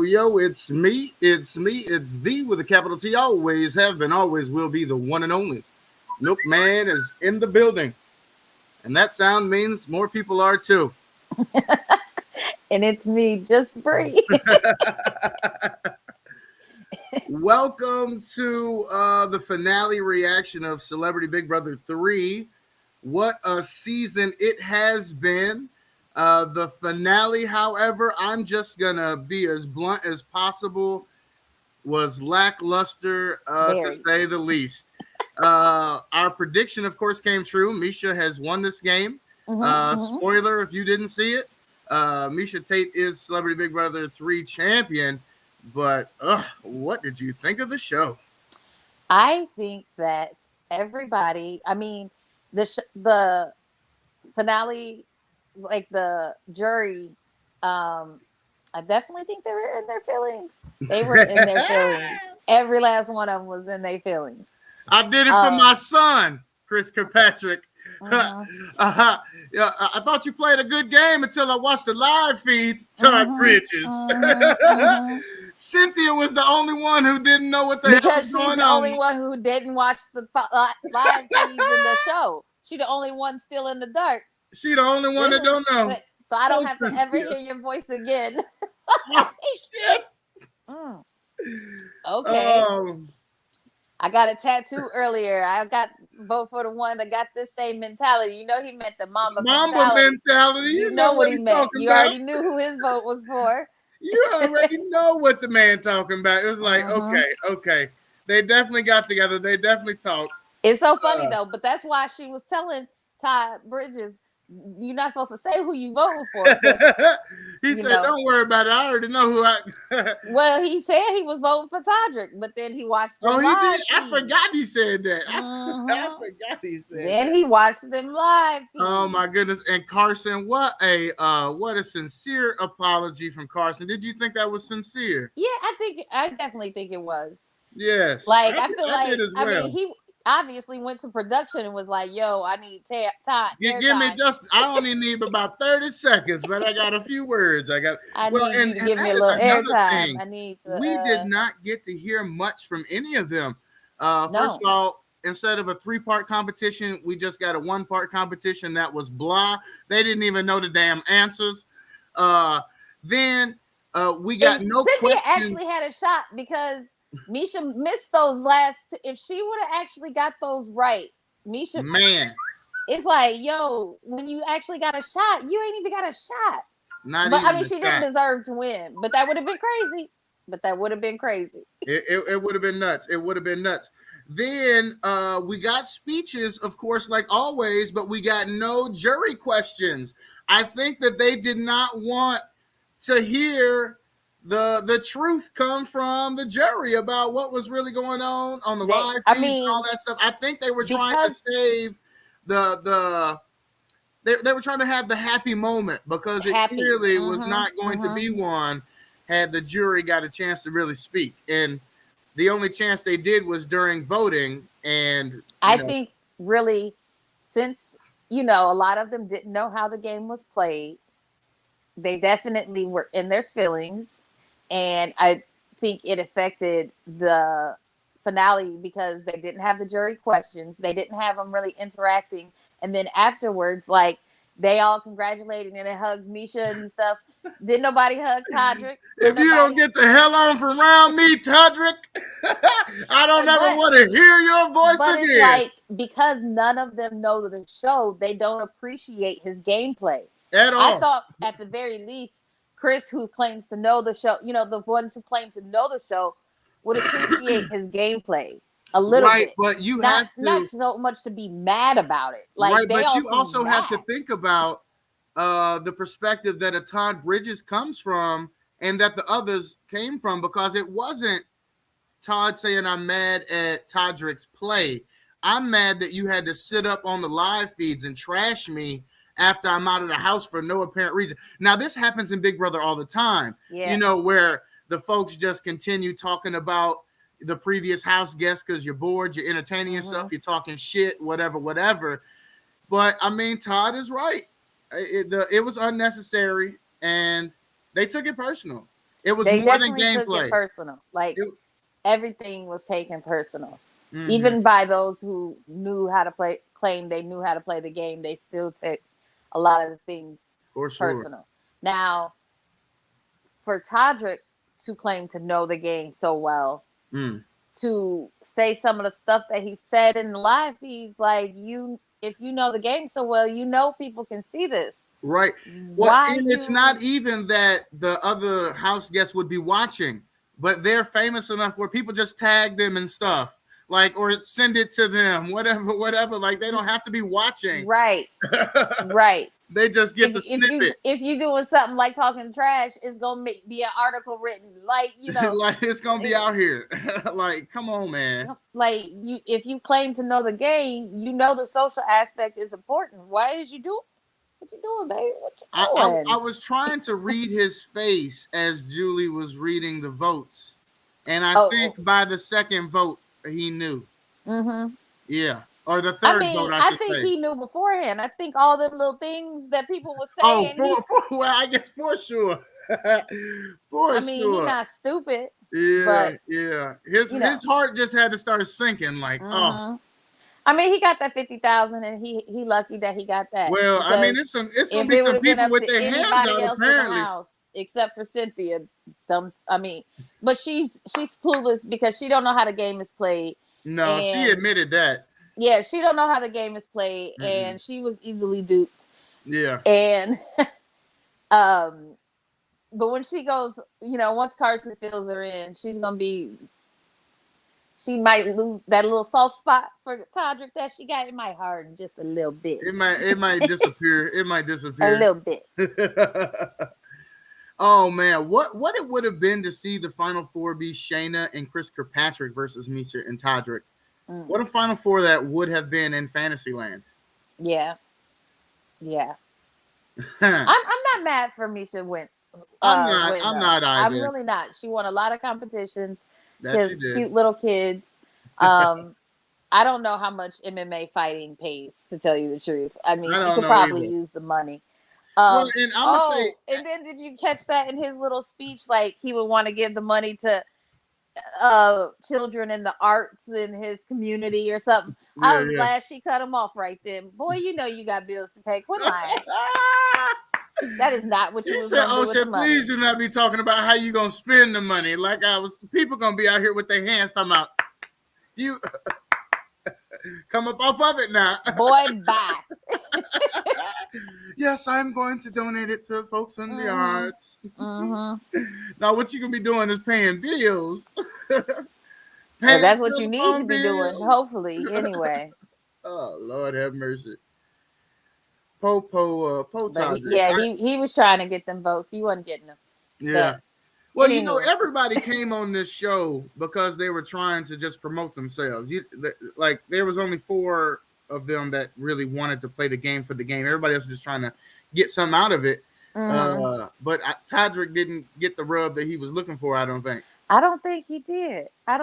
Yo, it's me, it's the with a capital T, always have been, always will be the one and only. Milkman is in the building. And that sound means more people are too. And it's me, just Bree. Welcome to the finale reaction of Celebrity Big Brother 3. What a season it has been. The finale, however, I'm just gonna be as blunt as possible, was lackluster to say the least. Our prediction, of course, came true. Misha has won this game. Spoiler if you didn't see it. Misha Tate is Celebrity Big Brother 3 champion. But what did you think of the show? I think that everybody, I mean, the finale, like the jury, I definitely think they were in their feelings. They were in their feelings. Every last one of them was in their feelings. I did it for my son, Chris Kirkpatrick. Yeah, I thought you played a good game until I watched the live feeds. Todd Bridges. Cynthia was the only one who didn't know what the hell was going on. Because she's the only one who didn't watch the live feeds in the show. She's the only one still in the dark. She's the only one that don't know. So I don't have to ever hear your voice again. Oh, shit. Okay. I got a tattoo earlier. I got vote for the one that got this same mentality. You know he meant the Mamba mentality. You know what he meant. You already knew who his vote was for. You already know what the man talking about. It was like, okay. They definitely got together. They definitely talked. It's so funny though, but that's why she was telling Todd Bridges, you're not supposed to say who you voted for. He said, don't worry about it. I already know who I... Well, he said he was voting for Todrick, but then he watched them live. He did? I forgot he said that. I forgot he said then he watched them live. Oh, my goodness. And Carson, what a sincere apology from Carson. Did you think that was sincere? Yeah, I definitely think it was. Yes. Like, I feel like, I mean, he obviously went to production and was like, yo, I need time. Give me just, I only need about 30 seconds, but I got a few words. I need you to give me a little airtime. I need to. We did not get to hear much from any of them. First of all, instead of a 3-part competition, we just got a 1-part competition that was blah. They didn't even know the damn answers. Then we got no Cynthia questions. Actually had a shot because Misha missed those last. If she would have actually got those right, Misha, man, it's like, yo, when you actually got a shot, you ain't even got a shot. I mean, she didn't deserve to win, but that would have been crazy. It would have been nuts. It would have been nuts. Then we got speeches, of course, like always, but we got no jury questions. I think that they did not want to hear the truth come from the jury about what was really going on the live feed and all that stuff. I think they were trying to save they were trying to have the happy moment because it clearly was not going to be one had the jury got a chance to really speak. And the only chance they did was during voting. And I think really, since a lot of them didn't know how the game was played, they definitely were in their feelings. And I think it affected the finale because they didn't have the jury questions. They didn't have them really interacting. And then afterwards, like, they all congratulated and they hugged Misha and stuff. Didn't nobody hug Todrick? If you don't get the hell on from around me, Todrick, I don't ever want to hear your voice again. It's like, because none of them know the show, they don't appreciate his gameplay. At all. I thought at the very least, Chris, who claims to know the show, the ones who claim to know the show, would appreciate his gameplay a little bit. But you not so much to be mad about it. Like, but you also have to think about the perspective that a Todd Bridges comes from and that the others came from, because it wasn't Todd saying I'm mad at Todrick's play. I'm mad that you had to sit up on the live feeds and trash me after I'm out of the house for no apparent reason. Now, this happens in Big Brother all the time, Yeah. Where the folks just continue talking about the previous house guests because you're bored, you're entertaining yourself, you're talking shit, whatever. But, I mean, Todd is right. It was unnecessary, and they took it personal. It was They more than definitely took gameplay. it personal. Like, everything was taken personal. Mm-hmm. Even by those who knew how to play, claimed they knew how to play the game, they still took a lot of the things personal. Now, for Todrick to claim to know the game so well, to say some of the stuff that he said in the live feeds, like, if you know the game so well, people can see this. Right. Well, it's not even that the other house guests would be watching, but they're famous enough where people just tag them and stuff, like, or send it to them, whatever. Like, they don't have to be watching. Right. Right. They just get the snippet. If you're doing something like talking trash, it's gonna be an article written, like, like, it's gonna be out here. Like, come on, man. Like, if you claim to know the game, the social aspect is important. Why is you doing? What you doing, baby? What you doing? I was trying to read his face as Julie was reading the votes, and I think by the second vote he knew. Mm-hmm. Yeah. Or the third vote, I think he knew beforehand. I think all them little things that people were saying. Well, I guess for sure. He's not stupid. Yeah, but, yeah. His heart just had to start sinking. Like, I mean, he got that 50,000, and he lucky that he got that. Well, I mean, it's gonna be some people with their hands out, apparently. In the house, except for Cynthia. But she's clueless because she don't know how the game is played. No, she admitted that. Yeah, she don't know how the game is played, and she was easily duped. Yeah. And but when she goes, once Carson fills her in, she might lose that little soft spot for Todrick that she got. It might harden just a little bit. It might disappear. It might disappear a little bit. Oh man, what it would have been to see the Final Four be Shayna and Chris Kirkpatrick versus Misha and Todrick. What a Final Four that would have been in Fantasyland. Yeah. I'm not mad for Misha win. I'm not either. I'm really not. She won a lot of competitions. Just cute little kids. I don't know how much MMA fighting pays, to tell you the truth. I mean, she could probably use the money. And then did you catch that in his little speech? Like, he would want to give the money to children in the arts in his community or something. Yeah, I was glad she cut him off right then. Boy, you got bills to pay. Quit lying. That is not what you was going to do with the money. Please do not be talking about how you going to spend the money. Like, people going to be out here with their hands talking about, you come up off of it now. Boy, bye. Yes, I'm going to donate it to folks in the arts. Now, what you going to be doing is paying bills. That's what you need to be doing, hopefully, anyway. Oh, Lord have mercy. Po he was trying to get them votes. He wasn't getting them. Yeah. Well, everybody came on this show because they were trying to just promote themselves. Like, there was only 4 of them that really wanted to play the game for the game. Everybody else was just trying to get something out of it. But Todrick didn't get the rub that he was looking for, I don't think. I don't think he did. He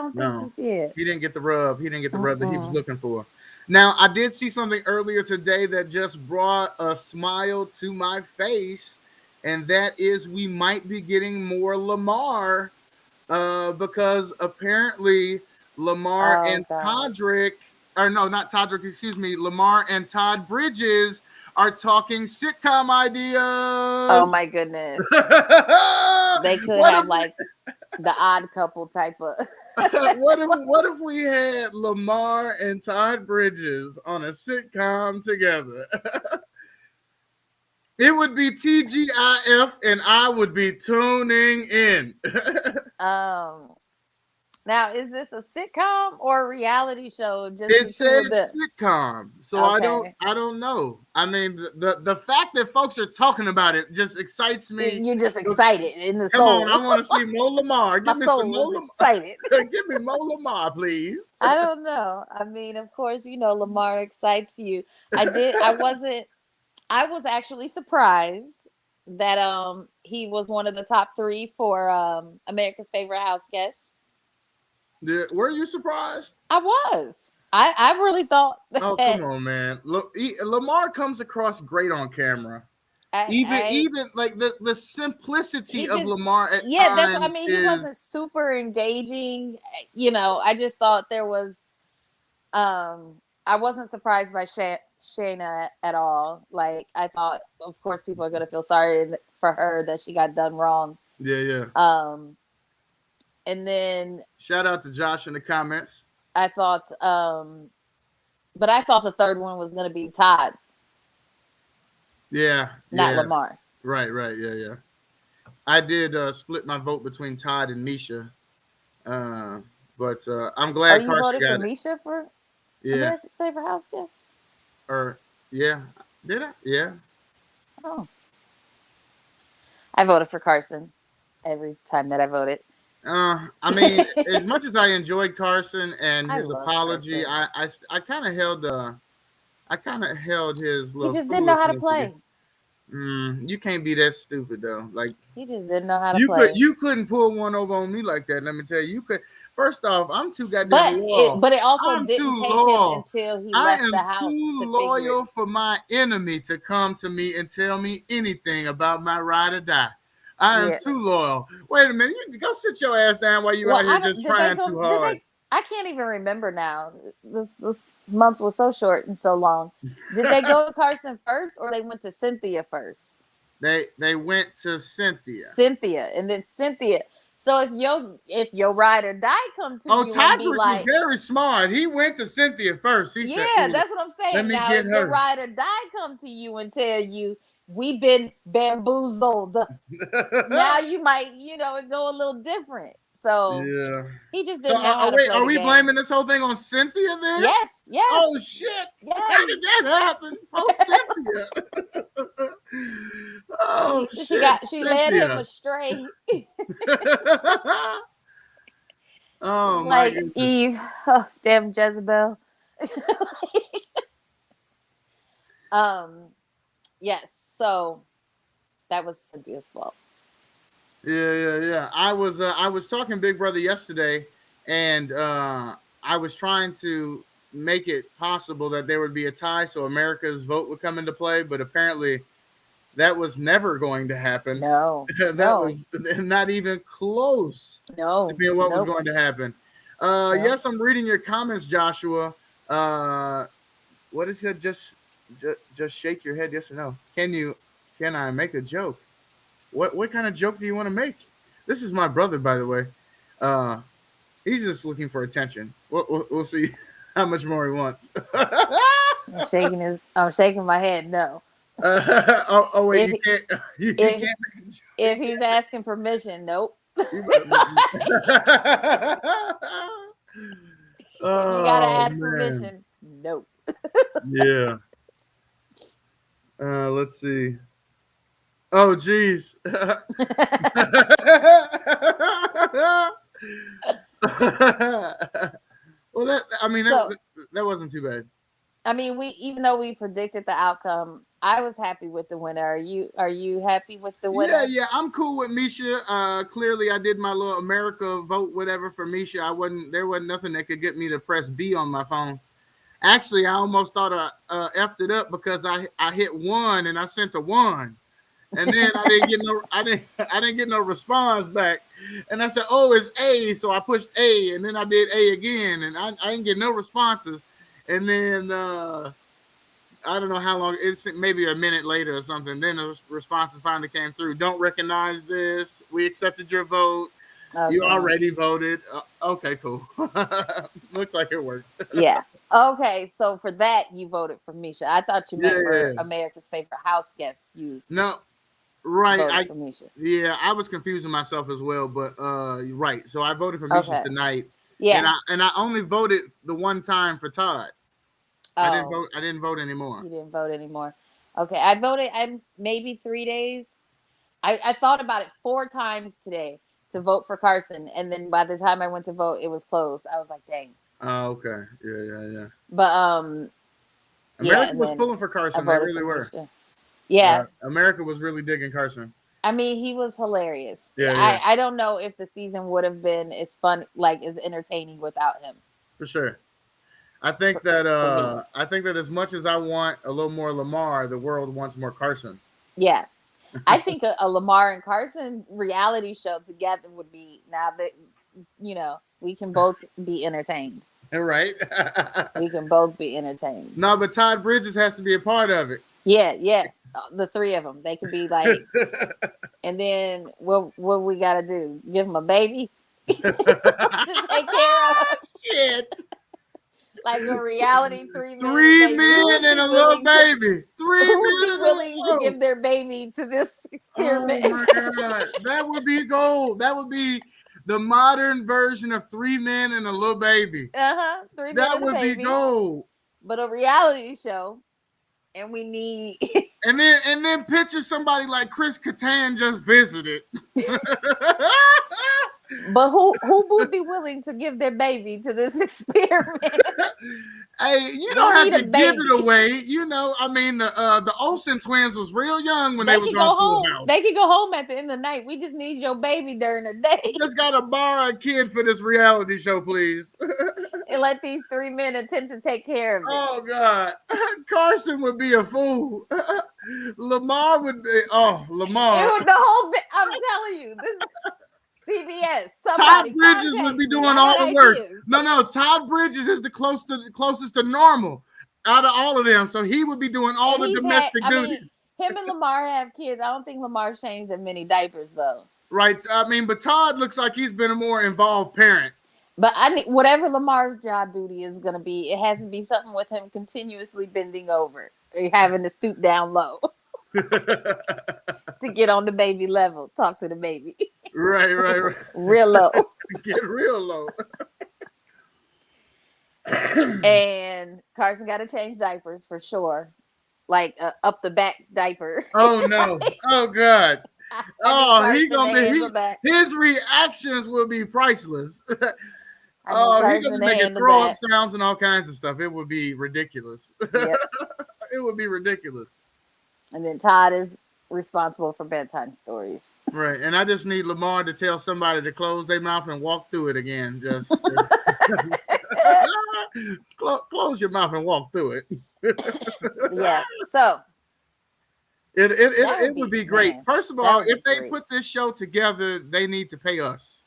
did. He didn't get the rub. He didn't get the rub that he was looking for. Now, I did see something earlier today that just brought a smile to my face, and that is we might be getting more Lamar because apparently Lamar and Todrick, or no, not Todrick, excuse me, Lamar and Todd Bridges are talking sitcom ideas. Oh, my goodness. They could have, like, the Odd Couple type of... What if we had Lamar and Todd Bridges on a sitcom together? It would be TGIF, and I would be tuning in. Now, is this a sitcom or a reality show? Just It the two said of them. sitcom, so Okay. I don't know. I mean, the fact that folks are talking about it just excites me. You're just excited in the Come on, I soul. want to see Mo Lamar. My Give me some soul Mo is Lamar. excited. Give me Mo Lamar, please. I don't know. I mean, of course, Lamar excites you. I was actually surprised that he was one of the top 3 for America's Favorite House Guest. Were you surprised? I was. I really thought Oh, that come on, man. Look, Lamar comes across great on camera. I Even like the simplicity he of just Lamar at yeah, that's what I times mean. He is wasn't super engaging. I just thought there was I wasn't surprised by Shayna at all. Like, I thought, of course, people are gonna feel sorry for her that she got done wrong. yeah. And then Shout out to Josh in the comments. I thought, but I thought the third one was gonna be Todd, Yeah, not yeah. Lamar. Right, yeah. I did split my vote between Todd and Misha, but I'm glad you Carson voted got for it. Misha for Yeah, America's Favorite House Guest? or yeah, did I? Yeah. Oh, I voted for Carson every time that I voted. I mean, as much as I enjoyed Carson and I his love apology, Carson. I kind of held his He little just didn't know how to foolishness play. You can't be that stupid though. Like, He just didn't know how to play. you couldn't pull one over on me like that. Let me tell you, you could. First off, I'm too goddamn But loyal. it also I'm didn't too take loyal. him until he I left am the house too to loyal for my enemy to come to me and tell me anything about my ride or die. I am Yeah. too loyal. Wait a minute, you go sit your ass down while you out here just trying too hard. I can't even remember now. This month was so short and so long. Did they go to Carson first, or they went to Cynthia first? They went to Cynthia. And then Cynthia. So if your ride or die come to you and be like, was very smart. He went to Cynthia first. He said, that's what I'm saying. Let me now, get if her. your ride or die come to you and tell you we've been bamboozled, now you might, it go a little different. So yeah, he just didn't know how to play. Are we game. blaming this whole thing on Cynthia then? Yes. Oh shit! Yes. How did that happen? Oh, Cynthia. Oh shit! She led him astray. Oh my like goodness. Eve. Oh, damn Jezebel. Yes. So that was Cynthia's fault. Yeah. I was talking Big Brother yesterday, and I was trying to make it possible that there would be a tie so America's vote would come into play, but apparently that was never going to happen. No. was not even close. No. To being what was going to happen. Yes, I'm reading your comments, Joshua. What is it? Just shake your head, yes or no. Can I make a joke? What kind of joke do you want to make? This is my brother, by the way. He's just looking for attention. We'll see how much more he wants. I'm shaking my head. No. Wait, you can't. If he's asking permission, nope. You gotta ask permission. Nope. Yeah. Let's see. Oh, geez. Well, that wasn't too bad. I mean, even though we predicted the outcome, I was happy with the winner. Are you happy with the winner? Yeah, I'm cool with Misha. Clearly, I did my little America vote, whatever, for Misha. There wasn't nothing that could get me to press B on my phone. Actually, I almost thought I effed it up because I hit 1 and I sent a 1, and then I didn't get no response back, and I said, oh, it's A, so I pushed A, and then I did A again, and I didn't get no responses, and then I don't know how long, it's maybe a minute later or something, then the responses finally came through. Don't recognize this. We accepted your vote. Okay. You already voted. Okay, cool. Looks like it worked. Yeah. Okay, so for that you voted for Misha. I thought you meant for America's Favorite House Guest. No, right. Voted for Misha. Yeah, I was confusing myself as well, but right. So I voted for Misha tonight, Yeah. And I only voted the one time for Todd. I didn't Oh, vote. I didn't vote anymore. you didn't vote anymore. Okay, I voted. I maybe 3 days. I thought about it 4 times today to vote for Carson, and then by the time I went to vote, it was closed. I was like, dang. Oh, okay. Yeah. But yeah, America and was then pulling for I Carson. They voted really for were. Christian. Yeah, America was really digging Carson. I mean, he was hilarious. Yeah, I don't know if the season would have been as fun, like as entertaining without him. for sure. I For, think that for me, as much as I want a little more Lamar, the world wants more Carson. yeah. I think a Lamar and Carson reality show together would be, now that we can both be entertained. Right? We can both be entertained. No, but Todd Bridges has to be a part of it. Yeah. The three of them, they could be like, and then what we got to do? Give them a baby to take care of. Shit. Like a reality 3 men. 3 men and a little baby. 3 Who men would be and willing to give their baby to this experiment? Oh my God. That would be gold. That would be the modern version of 3 men and a little baby. 3 men That and a would be baby. gold. But a reality show, and we need. And then picture somebody like Chris Kattan just visited. But who would be willing to give their baby to this experiment? Hey, you don't have to give it away. I mean, the Olsen twins was real young when they was on Full House. They could go home at the end of the night. We just need your baby during the day. Just gotta borrow a kid for this reality show, please. And let these 3 men attempt to take care of it. Oh God, Carson would be a fool. Lamar would be. Oh, Lamar. It was the whole bit. I'm telling you, this. CBS. Todd Bridges would be doing all the work. No, Todd Bridges is the closest to normal out of all of them, so he would be doing all the domestic duties. Him and Lamar have kids. I don't think Lamar's changed that many diapers though. Right. I mean, but Todd looks like he's been a more involved parent. But I need whatever Lamar's job duty is going to be. It has to be something with him continuously bending over, having to stoop down low to get on the baby level. Talk to the baby. Right. Real low. Get real low. And Carson got to change diapers for sure. Like up the back diaper. Oh no. Oh God. He's gonna be his reactions will be priceless. He's gonna make throw up sounds and all kinds of stuff. It would be ridiculous. Yep. It would be ridiculous. And then Todd is responsible for bedtime stories. Right. And I just need Lamar to tell somebody to close their mouth and walk through it again. Just close your mouth and walk through it. Yeah. So it would be great. Man, first of all, if they put this show together, they need to pay us.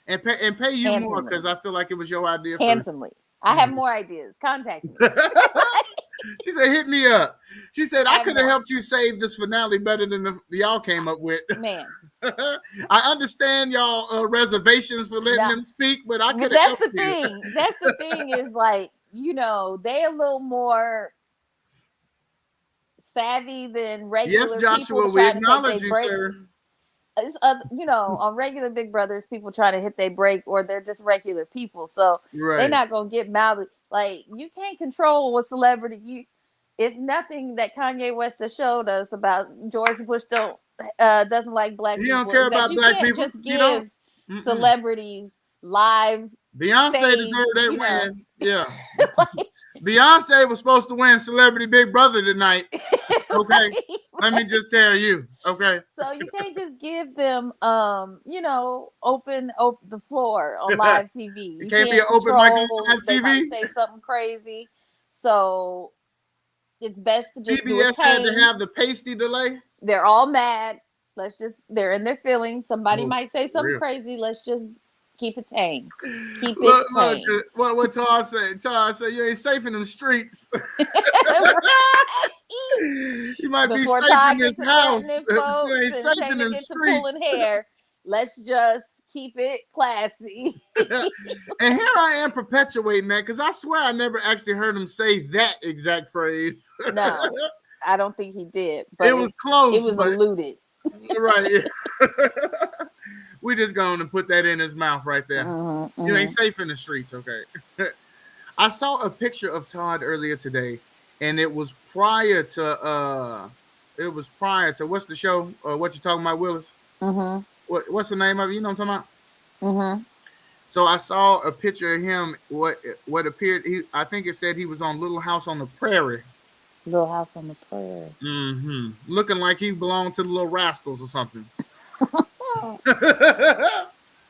And pay you handsomely. More, because I feel like it was your idea. Handsomely. I have more ideas. Contact me. She said, hit me up. She said, I could have helped you save this finale better than y'all came up with. Man. I understand y'all reservations for letting them speak, but I could have That's the thing. That's the thing is like, they a little more savvy than regular people. Yes, Joshua, we acknowledge you, sir. It's, on regular Big Brothers, people try to hit their break, or they're just regular people, so they're not gonna get mouthy. Like, you can't control what celebrity if nothing that Kanye West has showed us about George Bush doesn't like black people. Don't care about black people. Just give celebrities live. Beyonce deserved that win. Yeah. Beyonce was supposed to win Celebrity Big Brother tonight. Okay. Let me just tell you. Okay. So you can't just give them open the floor on live TV. You can't be an open mic on live TV. They might say something crazy. So it's best to just CBS had to have the pasty delay. They're all mad. They're in their feelings. Somebody might say something crazy. Let's just keep it tame. Keep it tame. What Todd said? Todd said, you ain't safe in them streets. You might Before be safe in this house. You ain't safe in them streets. Pulling hair. Let's just keep it classy. And here I am perpetuating that, because I swear I never actually heard him say that exact phrase. No, I don't think he did. But it was close. It was alluded. Right. Yeah. We just going to put that in his mouth right there. You ain't safe in the streets, okay? I saw a picture of Todd earlier today, and it was prior to what's the show? What you talking about, Willis? What's the name of it? You know what I'm talking about? So I saw a picture of him. What appeared? I think it said he was on Little House on the Prairie. Little House on the Prairie. Looking like he belonged to the Little Rascals or something.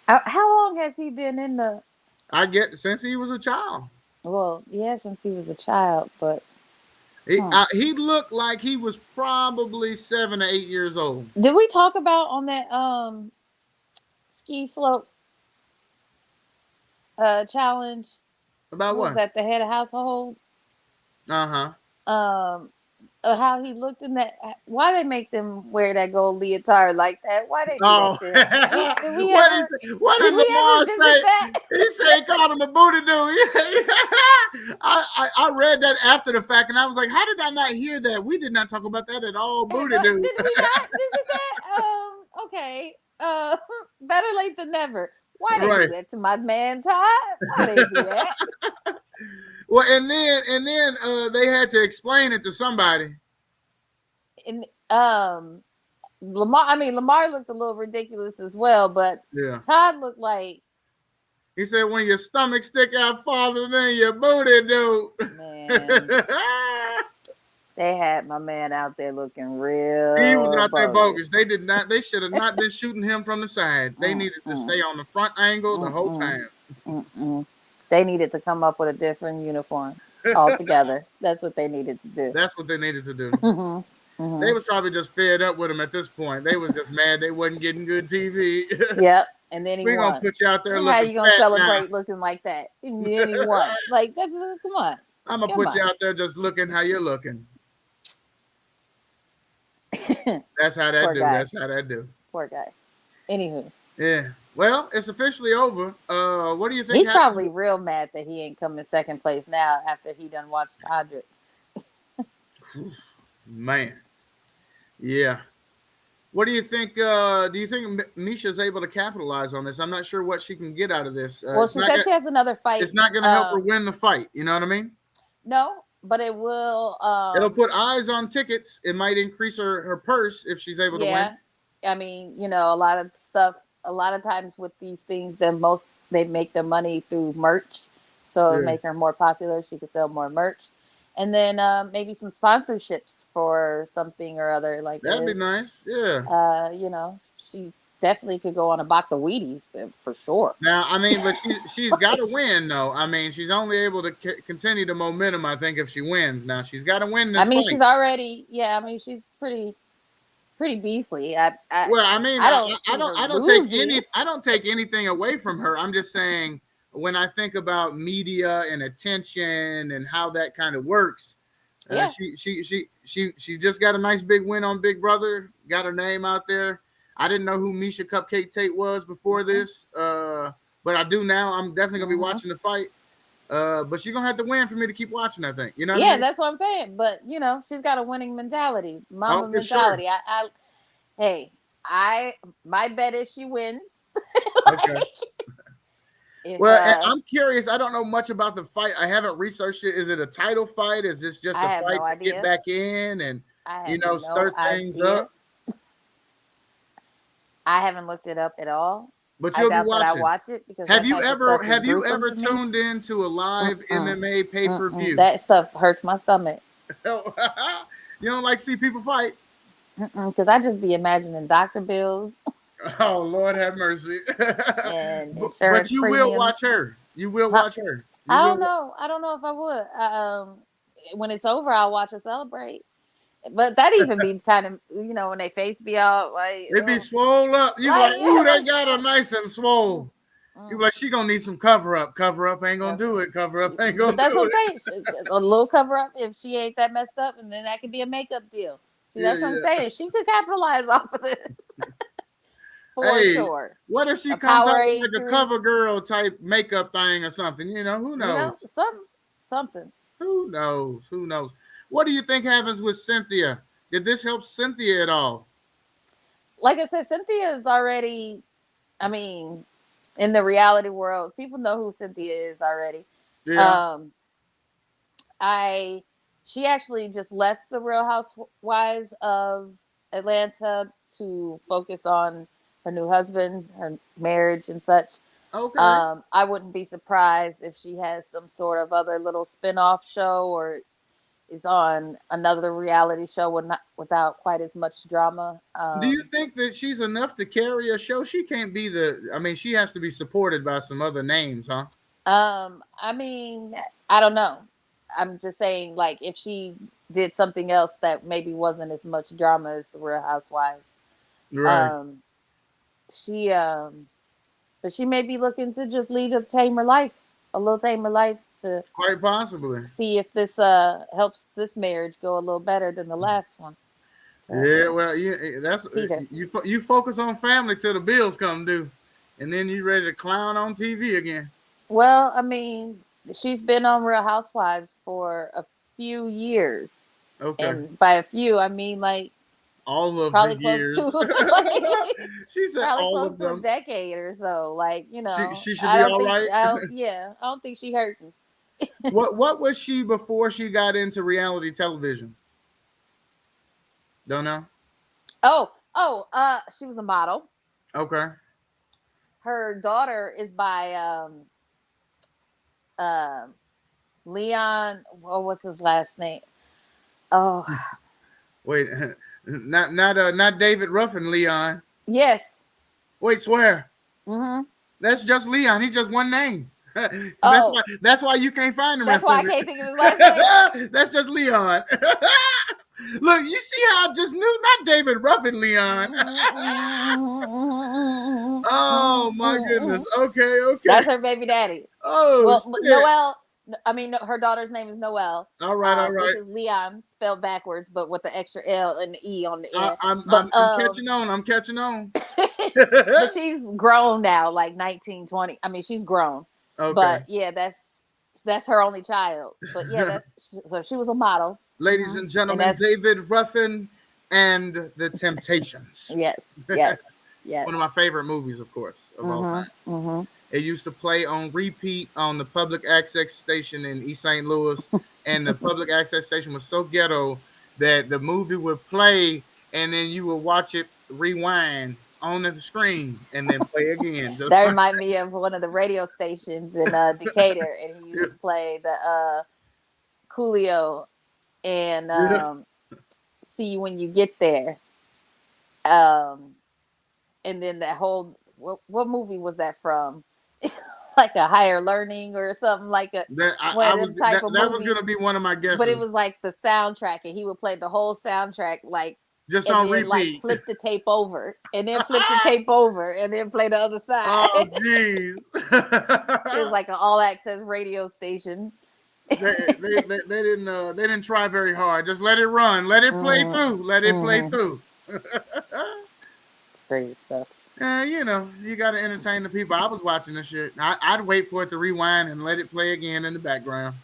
How long has he been in the? I get since he was a child. Well, yeah, since he was a child, but he looked like he was probably 7 or 8 years old. Did we talk about on that ski slope challenge? About what? Was that the head of household? How he looked in that. Why they make them wear that gold leotard like that? Why they do that to him? What did Lamar say? He said he called him a booty dude. I read that after the fact, and I was like, how did I not hear that? We did not talk about that at all, booty dude. Did we not visit that? Okay. Better late than never. Why they do that to my man Todd? Why they do that? Well, and then they had to explain it to somebody. And Lamar looked a little ridiculous as well, but Todd looked like, he said, when your stomach stick out farther than your booty, dude. Man, they had my man out there looking real. He was out there bogus. They should have not been shooting him from the side. They needed to stay on the front angle the whole time. They needed to come up with a different uniform altogether. That's what they needed to do. That's what they needed to do. They was probably just fed up with him at this point. They was just mad they wasn't getting good TV. Yep. And then we're gonna put you out there. How you gonna celebrate looking like that? And then he won. Like, that's come on. I'm gonna put you out there just looking how you're looking. That's how that do. Guy. That's how that do. Poor guy. Anywho. Yeah. Well, it's officially over. What do you think? He's probably real mad that he ain't come in second place now after he done watched Audric. Man. Yeah. What do you think? Do you think Misha's able to capitalize on this? I'm not sure what she can get out of this. Well, she said she has another fight. It's not going to help her win the fight. You know what I mean? No, but it will. It'll put eyes on tickets. It might increase her purse if she's able to win. I mean, a lot of stuff. A lot of times with these things, they make their money through merch, so it make her more popular. She could sell more merch. And then maybe some sponsorships for something or other like that'd be nice. Yeah. She definitely could go on a box of Wheaties for sure. Now, I mean, but she's got to win, though. I mean, she's only able to continue the momentum, I think, if she wins. Now, she's got to win this fight. She's already, she's pretty beastly. I don't take anything away from her. I'm just saying, when I think about media and attention and how that kind of works, she just got a nice big win on Big Brother, got her name out there. I didn't know who Miesha Cupcake Tate was before this, but I do now. I'm definitely gonna be watching the fight, but she's gonna have to win for me to keep watching. I think, what I mean? That's what I'm saying. But she's got a winning mentality, mama mentality. Sure. My bet is she wins. Okay. I'm curious. I don't know much about the fight. I haven't researched it. Is it a title fight? Is this just a fight to get back in and stir things up? I haven't looked it up at all. But you'll be watching. I watch it because have you ever tuned into a live MMA pay-per-view? That stuff hurts my stomach. You don't like to see people fight? Because I just be imagining doctor bills. Oh, Lord have mercy. And insurance but you premiums. will watch her. You will watch her. I don't know. I don't know if I would. When it's over, I'll watch her celebrate. But that even be kind of, when they face be out like it be swole up. You like, ooh, they got her nice and swole. You like, she gonna need some cover up. Cover up ain't gonna do it. Cover up ain't gonna. But that's what I'm saying. A little cover up if she ain't that messed up, and then that could be a makeup deal. See, that's what I'm saying. She could capitalize off of this. For sure. What if she comes out with like a cover girl type makeup thing or something? Who knows? Something. Who knows? What do you think happens with Cynthia? Did this help Cynthia at all? Like I said, Cynthia is already I mean, in the reality world, people know who Cynthia is already. Yeah. Um, she actually just left the Real Housewives of Atlanta to focus on her new husband, her marriage, and such. Okay. I wouldn't be surprised if she has some sort of other little spin-off show or is on another reality show without quite as much drama. Do you think that she's enough to carry a show? She can't be I mean, she has to be supported by some other names, huh? I mean, I don't know. I'm just saying, like, if she did something else that maybe wasn't as much drama as the Real Housewives, Right. um, but she may be looking to just lead a tamer life, a little tamer life to Quite possibly. see if this helps this marriage go a little better than the last one. So, Yeah, well, that's Peter. you focus on family till the bills come due, and then you ready to clown on TV again. Well, I mean, she's been on Real Housewives for a few years, Okay, and by a few, I mean like all of the probably close years. to like, She said probably all close of to a them. decade or so. Like, She should be all right. I don't think she hurting. What was she before she got into reality television? Don't know. She was a model. Okay. Her daughter is by uh, Leon. What was his last name? Oh, Wait, not David Ruffin, Leon. yes. Wait, swear. Mm-hmm. That's just Leon. He's just one name. Oh, that's why you can't find the that's rest why of I it. can't think of his last name. That's just Leon. Look, you see how I just knew not David Ruffin, Leon. Oh my goodness. Okay. That's her baby daddy. Oh Well, shit. Noelle. I mean, her daughter's name is Noelle. All right. Which is Leon spelled backwards, but with the extra L and the E on the end. I'm catching on. I'm catching on. But she's grown now, like 19, 20. I mean, she's grown. Okay. But yeah, that's her only child. But yeah, so she was a model. Ladies and gentlemen, David Ruffin and the Temptations. Yes. One of my favorite movies, of course, of all time. Mm-hmm. It used to play on repeat on the public access station in East St. Louis, and the public access station was so ghetto that the movie would play, and then you would watch it rewind on the screen and then play again. That reminded me of one of the radio stations in Decatur, and he used to play the Coolio and See You When You Get There. And then that whole what movie was that from? Like a Higher Learning or something like a that was gonna be one of my guesses. But it was like the soundtrack, and he would play the whole soundtrack like just and on then, repeat. Like flip the tape over, and then flip the tape over, and then play the other side. Oh jeez. It was like an all access radio station. they didn't try very hard. Just let it run. Let it play through. Let it play through. It's crazy stuff. You got to entertain the people. I was watching this shit. I'd wait for it to rewind and let it play again in the background.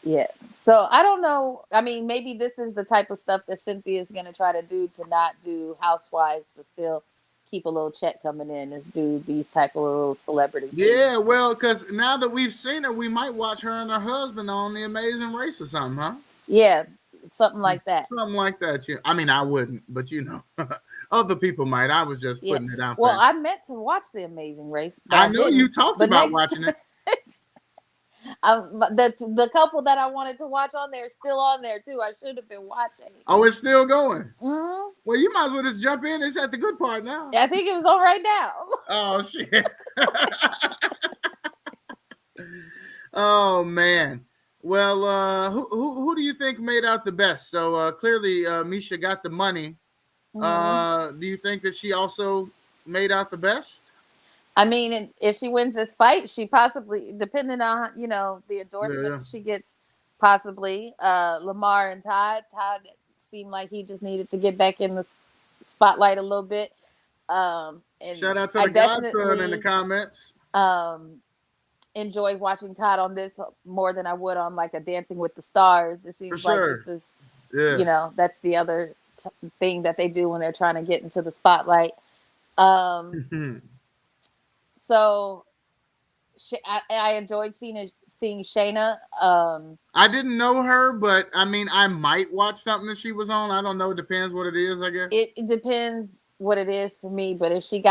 Yeah. So I don't know. I mean, maybe this is the type of stuff that Cynthia is going to try to do to not do Housewives, but still keep a little check coming in, is do these type of little celebrity things. Yeah, well, because now that we've seen her, we might watch her and her husband on The Amazing Race or something, huh? Yeah, something like that. Something like that. Yeah. I mean, I wouldn't, but other people might. I was just putting it out there. Well, I meant to watch The Amazing Race. I know you talked about watching it. The couple that I wanted to watch on there is still on there too. I should have been watching. Oh, it's still going. Mm-hmm. Well, you might as well just jump in. It's at the good part now. I think it was on right now. Oh shit. Oh man. Well, who do you think made out the best? So clearly, Misha got the money. Do you think that she also made out the best? I mean, if she wins this fight, she possibly, depending on the endorsements she gets, possibly. Lamar and Todd seemed like he just needed to get back in the spotlight a little bit. And shout out to the Godson in the comments. Enjoyed watching Todd on this more than I would on like a Dancing with the Stars. It seems like this is, that's the other thing that they do when they're trying to get into the spotlight. So I enjoyed seeing Shayna. I didn't know her, but I mean, I might watch something that she was on. I don't know. It depends what it is, I guess. It depends what it is for me, but if she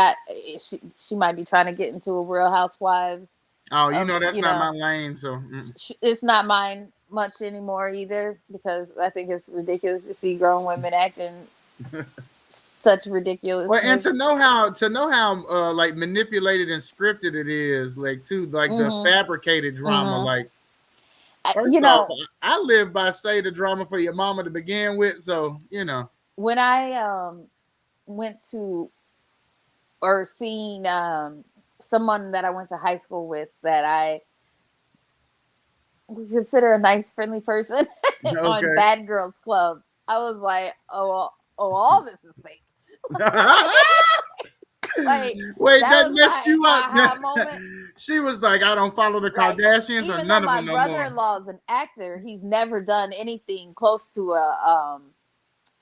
might be trying to get into a Real Housewives. Oh, that's not my lane, so it's not mine much anymore either, because I think it's ridiculous to see grown women acting such ridiculous. Well, and to know how like manipulated and scripted it is, like too, like the fabricated drama. Like, first off, I live by say the drama for your mama to begin with, so when I went to or seen someone that I went to high school with that I would consider a nice, friendly person on Bad Girls Club, I was like, oh, all this is fake. Like, wait, that messed you up. She was like, I don't follow the Kardashians or none of them no more. My brother-in-law is an actor. He's never done anything close to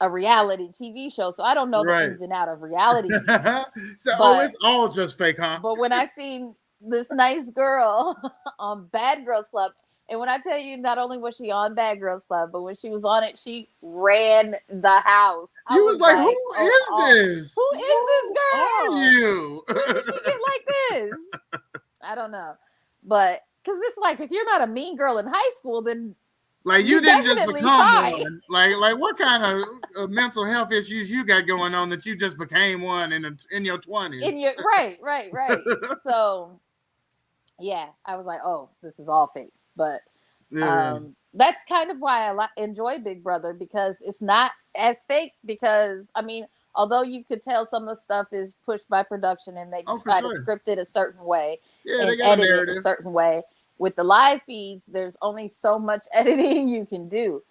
a reality TV show, so I don't know the ins and out of reality TV. So, it's all just fake, huh? But when I seen this nice girl on Bad Girls Club, and when I tell you, not only was she on Bad Girls Club, but when she was on it, she ran the house. You was like, who is this? Who is this girl? Are you? When did she get like this? I don't know. But, because it's like, if you're not a mean girl in high school, then like you didn't just become one. Like what kind of mental health issues you got going on that you just became one in your 20s? Right. So, yeah, I was like, oh, this is all fake. But that's kind of why I enjoy Big Brother, because it's not as fake. Because, I mean, although you could tell some of the stuff is pushed by production and they try to script it a certain way and edit it a certain way. With the live feeds, there's only so much editing you can do.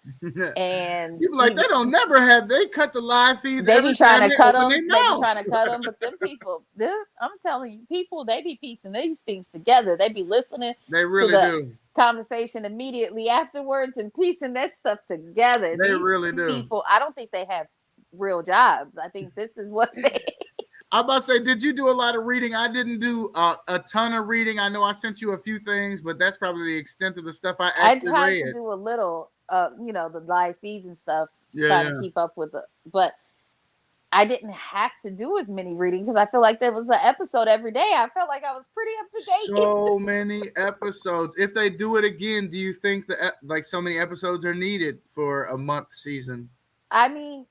And you're like, they cut the live feeds. They be trying to cut them. They be trying to cut them. But them people, I'm telling you, people, they be piecing these things together. They be listening they really to the do. conversation immediately afterwards and piecing that stuff together. They really do. People, I don't think they have real jobs. I think this is what they... I'm about to say, did you do a lot of reading? I didn't do a ton of reading. I know I sent you a few things, but that's probably the extent of the stuff I actually read. I tried to do a little, the live feeds and stuff, trying to keep up with it. But I didn't have to do as many reading because I feel like there was an episode every day. I felt like I was pretty up to date. So many episodes. If they do it again, do you think that so many episodes are needed for a month season? I mean,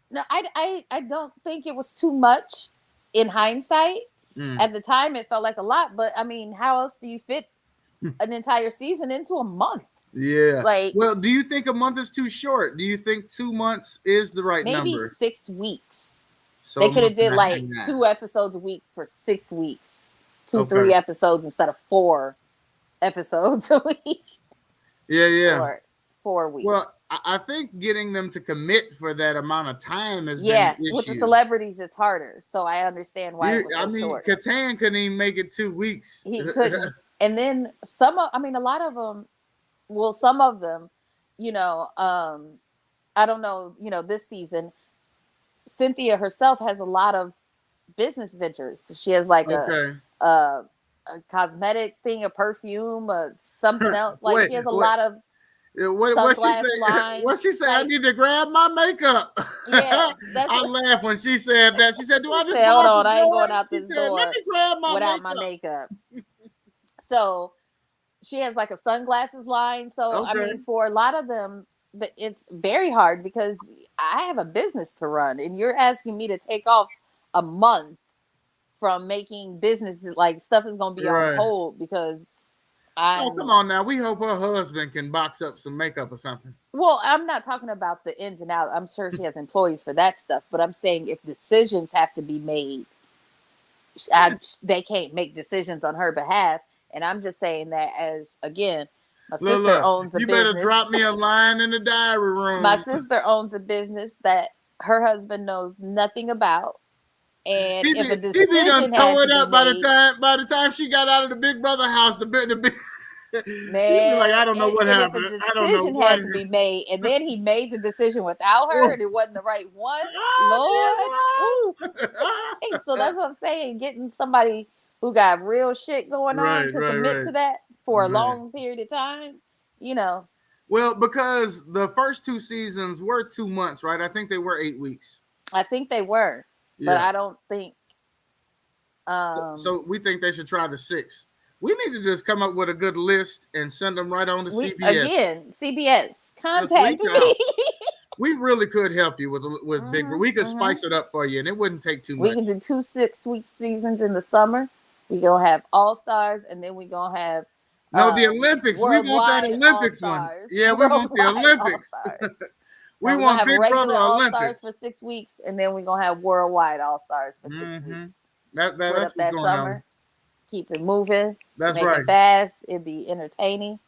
no, I don't think it was too much in hindsight. At the time, it felt like a lot. But, I mean, how else do you fit an entire season into a month? Yeah. Well, do you think a month is too short? Do you think 2 months is the right number? Maybe 6 weeks. So they could have did like 2 episodes a week for 6 weeks. 3 episodes instead of 4 episodes a week. Yeah. Or 4 weeks. Well, I think getting them to commit for that amount of time is with the celebrities, it's harder. So I understand why it was so short. Catan couldn't even make it 2 weeks. He couldn't. And then a lot of them. Well, some of them, I don't know, this season, Cynthia herself has a lot of business ventures. She has like a cosmetic thing, a perfume, something else. Like she has a lot of what she said, I need to grab my makeup. Yeah, I laughed when she said that. She said, "Do I just hold on? I ain't going out this door Let me grab without my makeup." So she has like a sunglasses line. So I mean, for a lot of them, but it's very hard because I have a business to run, and you're asking me to take off a month from making business. Like stuff is going to be on hold because. Come on now. We hope her husband can box up some makeup or something. Well, I'm not talking about the ins and outs. I'm sure she has employees for that stuff. But I'm saying if decisions have to be made, they can't make decisions on her behalf. And I'm just saying that as, again, my sister owns a business. You better drop me a line in the diary room. My sister owns a business that her husband knows nothing about. And if a decision had to be made, by the time she got out of the Big Brother house, Man, like, I don't know what and if a happened. I don't know decision what. had to be made, and then he made the decision without her, and it wasn't the right one, Lord. Oh, Ooh. So that's what I'm saying. Getting somebody who got real shit going on right, to right, commit right. to that for a Right. long period of time, you know. Well, because the first 2 seasons were 2 months, right? I think they were 8 weeks. I think they were, but Yeah. I don't think. So we think they should try the 6. We need to just come up with a good list and send them right on to We CBS. again, CBS, Just contact reach out. me. We really could help you with Big. We could spice it up for you, and it wouldn't take too We much. can do 2 6-week seasons in the summer. We gonna have all stars, and then we gonna have No, the Olympics. We want that worldwide all Olympics one. stars. Yeah, we want the Worldwide all Olympics. stars. We Now we're gonna want have Big Brother regular all stars Olympics. for 6 weeks, and then we're gonna have worldwide all stars for 6 weeks. That's Split what's up that going summer. on. Keep it moving. That's make right. it fast. It'd be entertaining.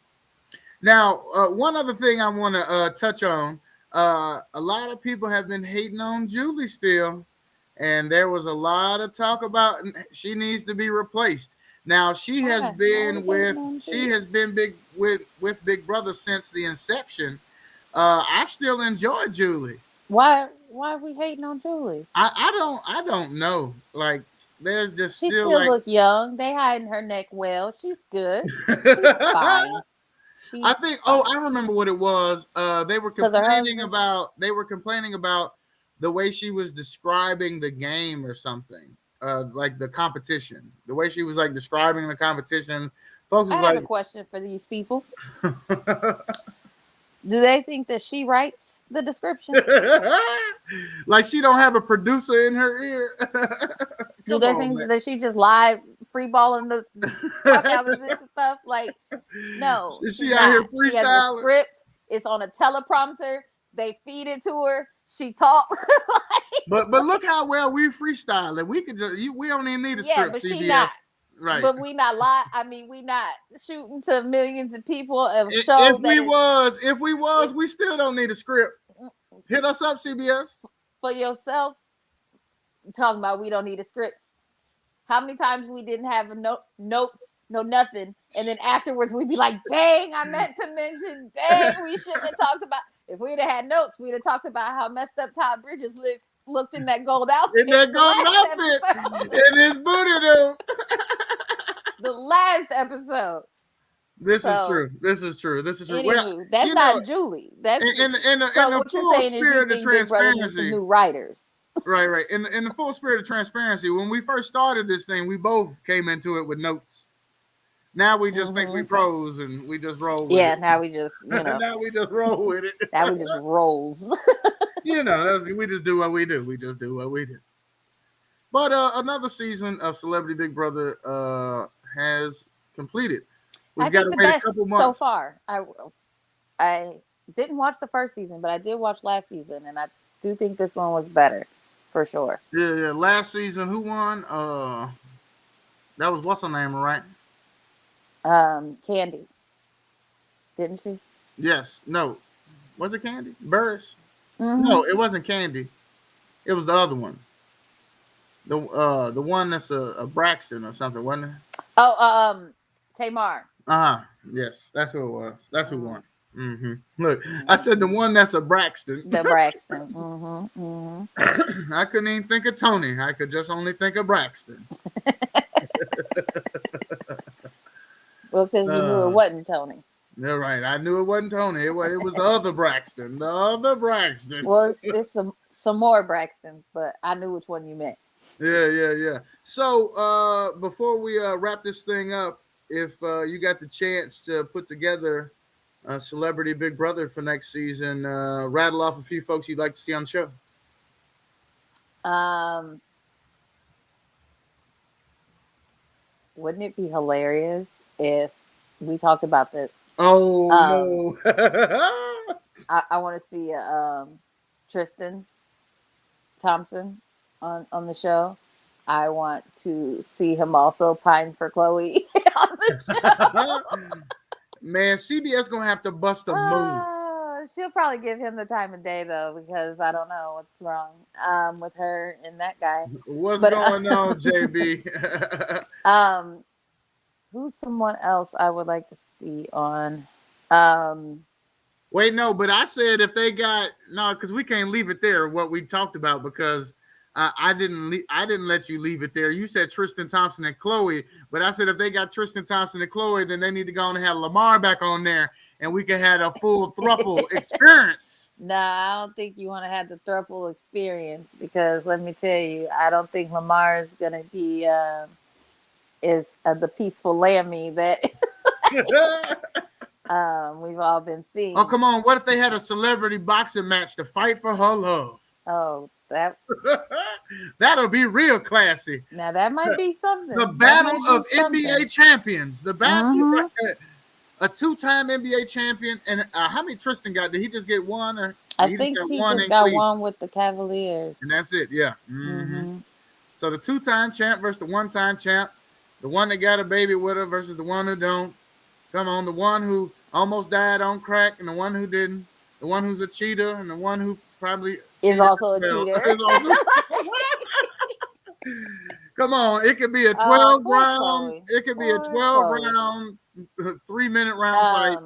Now, one other thing I want to touch on. A lot of people have been hating on Julie still, and there was a lot of talk about she needs to be replaced. Now she has been big with Big Brother since the inception. I still enjoy Julie. Why are we hating on Julie? I don't know. Like there's just she still still like look young. They hiding her neck well. She's good. She's fine. I think. Oh, I remember what it was. They were complaining about. They were complaining about the way she was describing the game or something. Like the competition. The way she was like describing the competition. Folks was I have a question for these people. Do they think that she writes the description? Like she don't have a producer in her ear? Do they think that she just live free balling the fuck out of this stuff? Like, no. Is she out here freestyling? She has a script. It's on a teleprompter. They feed it to her. She talks. but look how well we freestyle. We could just we don't even need a script. Yeah, but CBS. she not. Right. But we not live. I mean, we not shooting to millions of people of show. If we was, we still don't need a script. Hit us up, CBS. For yourself, talking about we don't need a script. How many times we didn't have notes, no nothing, and then afterwards we'd be like, "Dang, I meant to mention. Dang, we shouldn't have talked about." If we'd have had notes, we'd have talked about how messed up Todd Bridges looked in that gold outfit. In that gold outfit. In his booty, dude. The last episode. This is true. Anywho, that's not Julie. That's in so the what full you're saying is you think Big Brother needs some new writers. Right. In the full spirit of transparency, when we first started this thing, we both came into it with notes. Now we just think we pros and we just roll with it. Now we just, now we just roll with it. Now we just rolls. We just do what we do. We just do what we do. But another season of Celebrity Big Brother has completed. We've got to wait a couple months. So far. I didn't watch the first season, but I did watch last season, and I do think this one was better, for sure. Yeah. Last season, who won? That was what's her name, right? Candy. Didn't she? Yes. No. Was it Candy? Burris? Mm-hmm. No, it wasn't Candy. It was the other one. The one that's a Braxton or something, wasn't it? Oh, Tamar. Yes, that's who it was. That's who won. Mm-hmm. Look, I said the one that's a Braxton. The Braxton. Mm-hmm. Mm-hmm. I couldn't even think of Tony. I could just only think of Braxton. Well, because you knew it wasn't Tony. Yeah, right. I knew it wasn't Tony. It was the other Braxton. The other Braxton. Well, it's some more Braxtons, but I knew which one you meant. Yeah. So before we wrap this thing up, if you got the chance to put together a Celebrity Big Brother for next season, rattle off a few folks you'd like to see on the show. Wouldn't it be hilarious if we talked about this? Oh, no. I want to see Tristan Thompson on the show. I want to see him also pine for Chloe on the show. Man, CBS gonna have to bust a move. She'll probably give him the time of day though, because I don't know what's wrong with her and that guy. What's going on, JB? Who's someone else I would like to see on? Wait, no, but I said if they got no, because we can't leave it there. What we talked about because I didn't let you leave it there. You said Tristan Thompson and Chloe, but I said if they got Tristan Thompson and Chloe, then they need to go on and have Lamar back on there, and we can have a full thruple experience. No, I don't think you want to have the thruple experience because let me tell you, I don't think Lamar is going to be the peaceful lammy that we've all been seeing. Oh, come on. What if they had a celebrity boxing match to fight for her love? Oh, that'll be real classy. Now that might be something. The battle of NBA champions. The battle, a two-time NBA champion. And how many Tristan got? Did he just get one? Or I think he just got one with the Cavaliers. And that's it. Yeah. So the two-time champ versus the one-time champ. The one that got a baby with her versus the one who don't. Come on, the one who almost died on crack and the one who didn't. The one who's a cheater and the one who probably is also a cheater. Come on, it could be a 12 round. Chloe. It could be a 12 round, 3-minute round fight.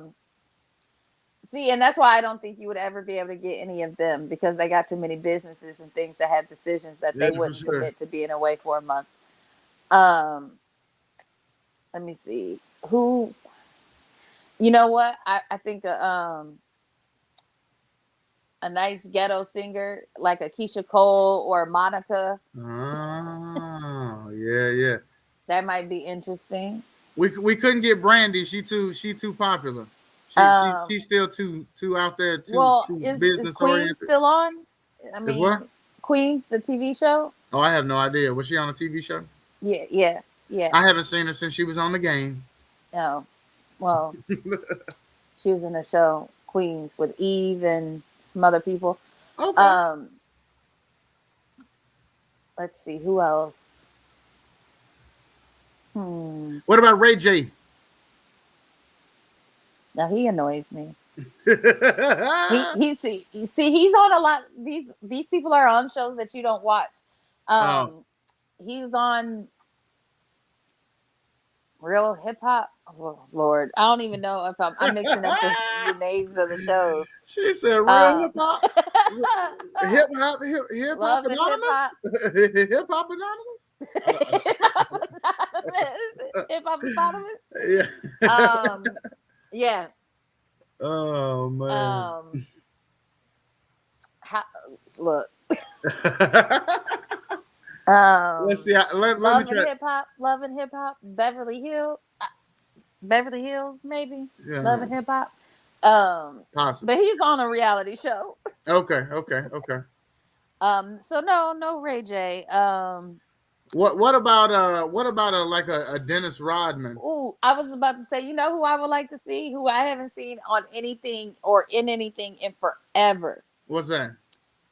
See, and that's why I don't think you would ever be able to get any of them because they got too many businesses and things that have decisions that they wouldn't commit to being away for a month. Let me see who. You know what? I think a nice ghetto singer like a Keisha Cole or Monica. Oh, yeah. That might be interesting. We couldn't get Brandy. She too popular. She's still too out there. Too is Queens still on? I mean, what? Queens, the TV show. Oh, I have no idea. Was she on a TV show? Yeah. I haven't seen her since she was on the game. Oh, well, she was in the show Queens with Eve and some other people. Okay. Let's see who else. What about Ray J? Now he annoys me. He's on a lot. These people are on shows that you don't watch. He's on Real Hip Hop. Oh, Lord, I don't even know if I'm mixing up the names of the shows. She said Real Hip Hop, Hip Hop Anonymous, Hip Hop Anonymous, Hip Hop Anonymous. Yeah. Yeah. Oh man. Look. Let's see. Let Love me try. Love and Hip Hop. Beverly Hills, maybe. Yeah. Love and Hip Hop. Possibly. But he's on a reality show. Okay. So no Ray J. What about a Dennis Rodman? Ooh, I was about to say, you know who I would like to see, who I haven't seen on anything or in anything in forever. What's that?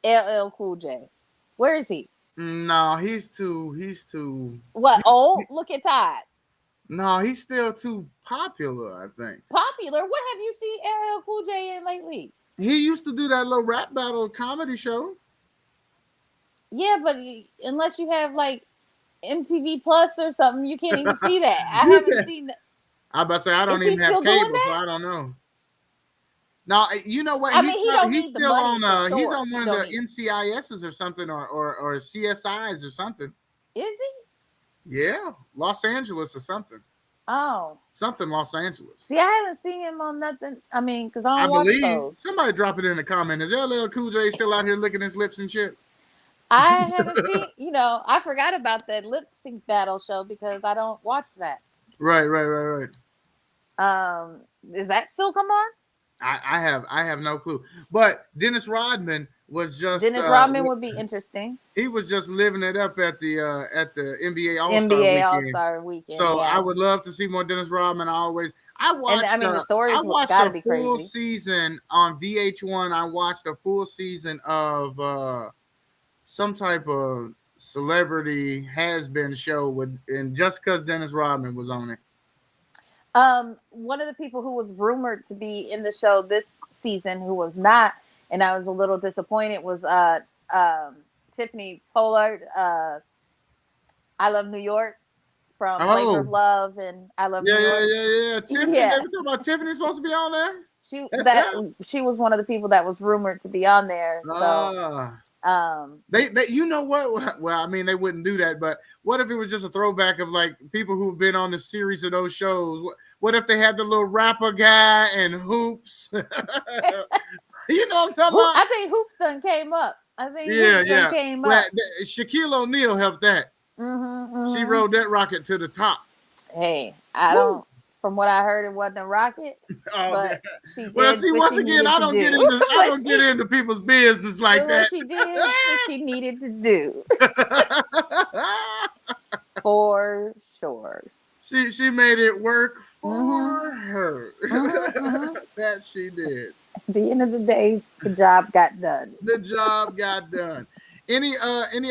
LL Cool J. Where is he? No, he's too. What? Old? Look at Todd. No, he's still too popular, I think. Popular? What have you seen LL Cool J in lately? He used to do that little rap battle comedy show. Yeah, but unless you have like MTV Plus or something, you can't even see that. I haven't seen that. I about to say I don't even have cable, so I don't know. No, you know what? He's still on. He's on one of the NCISs or something, or CSIs or something. Is he? Yeah, Los Angeles or something. Oh, something Los Angeles. See, I haven't seen him on nothing. I mean, because I don't watch those. Somebody drop it in the comment. Is LL Cool J still out here licking his lips and shit? I haven't seen. I forgot about that lip sync battle show because I don't watch that. Right. Is that still come on? I have no clue. But Dennis Rodman was just Rodman would be interesting. He was just living it up at the NBA All-Star weekend. So yeah. I would love to see more Dennis Rodman. I watched. The stories gotta be crazy. Full season on VH1. I watched a full season of some type of celebrity has-been show and just because Dennis Rodman was on it. One of the people who was rumored to be in the show this season, who was not, and I was a little disappointed, was Tiffany Pollard. I Love New York from Labor of Love and I Love New York. Yeah. Tiffany, Yeah. they were talking about Tiffany supposed to be on there. She was one of the people that was rumored to be on there. So they you know what? Well, I mean, they wouldn't do that, but what if it was just a throwback of like people who've been on the series of those shows? What if they had the little rapper guy and Hoops? You know what I'm talking about? I think Hoops done came up. Came up. Shaquille O'Neal helped that. She rode that rocket to the top. Hey, I don't. From what I heard, it wasn't a rocket. But she did. Well, see, once again, I don't get into people's business like that. She did what she needed to do. For sure. She made it work for her. That she did. At the end of the day, the job got done. The job got done. Any